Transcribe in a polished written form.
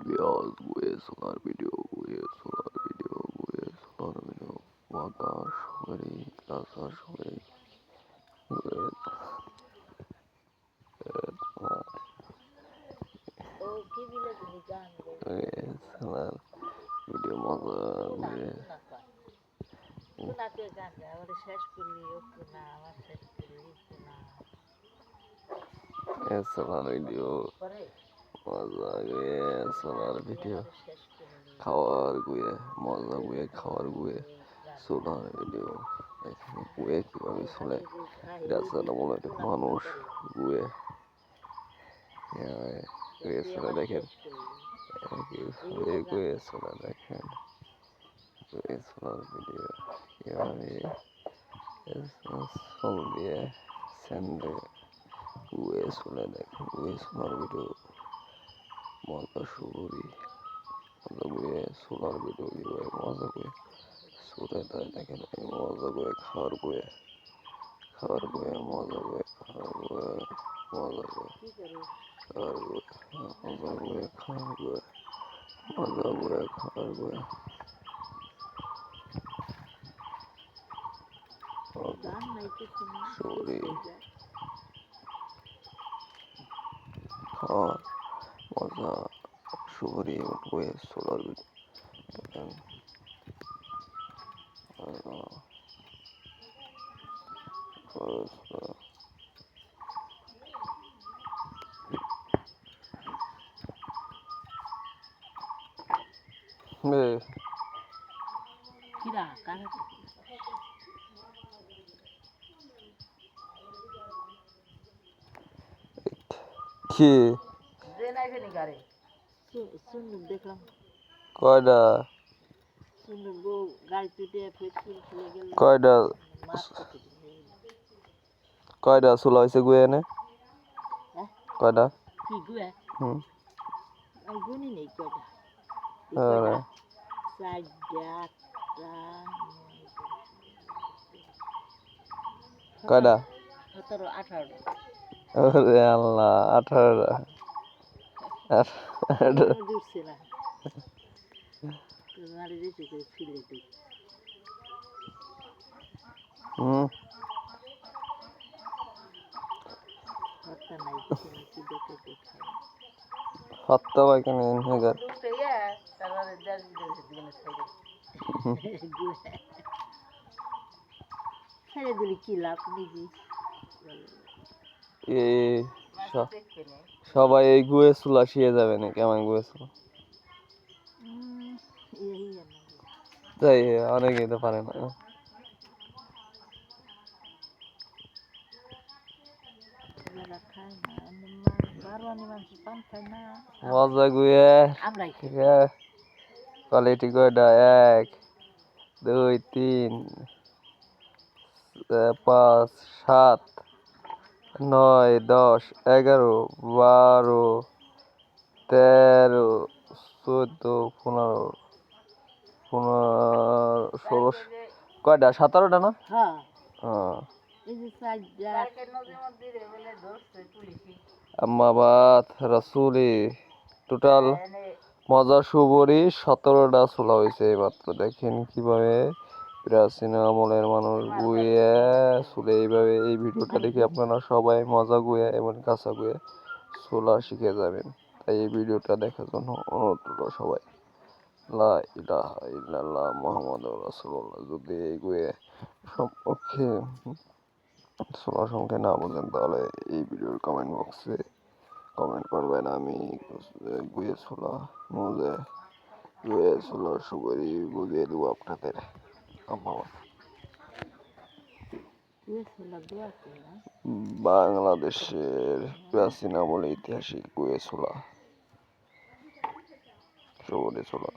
Videos gue solar video বাতাস হরি বাতাস Hari gue solar video মজা gue solar video মজা gue solar video খাওয়ার gue মজা gue খাওয়ার gue solar video এখানে gue কিভাবে চলে রাস্তাটা মনে একটা মানুষ gue চলে দেখেন gue চলে দেখেন gue solar video কিভাবে sol দিয়ে স্যান্ডে gue চলে দেখেন gue solar video মজা শুরুই মজা gue solar video কিভাবে মজা gue সুরে তাই দেখেন মজা gue খাওয়ার gue মজা gue খাওয়ার gue মজা gue খাওয়ার gue মজা gue খাওয়ার gue মজা gue খাওয়ার gue সরি খাওয়ার মজা সরি gue solar video কি কয়টা কয়টা কয়টা চুলা হয়েছে গুয়ে এনে কয়টা কয়টা 17-18 আল্লাহ 18 হত্যা পাইকানি হেগার সবাই এই গুয়ে চুলা শিয়ে যাবে না কেমন গুয়ে চুলা তাই অনেকে তো পারে না মজা গুয়ে কোয়ালিটি কয়টা 1 2 3 5 7 9 10 11 12 13 14 15 16 কয়টা 17টা না আম্মাবাদ রাসুলি টোটাল মজা সুবরি 17টা চুলা হয়েছে মাত্র দেখেন কিভাবে প্রাচীন আমলের মানুষ গুয়ে চুলে এইভাবে এই ভিডিওটা দেখে আপনারা সবাই মজা গুয়ে এবং কাঁচা গুয়ে চুলা শিখে যাবেন তাই এই ভিডিওটা দেখার জন্য অনুরোধ করল সবাই লা ইলাহা ইল্লাল্লাহ মুহাম্মাদুর রাসূলুল্লাহ যদি এই গুয়ে সম্পর্কে চুলা সংখ্যা না বলেন তাহলে এই ভিডিওর কমেন্ট বক্সে কমেন্ট করবেন আমি গুয়ে চুলা মজা গুয়ে চুলা সুবরি বুঝিয়ে দেবো আপনাদের বাংলাদেশের প্রাচীন আমলে ঐতিহাসিক গুয়ে চুলা সুবরি চুলা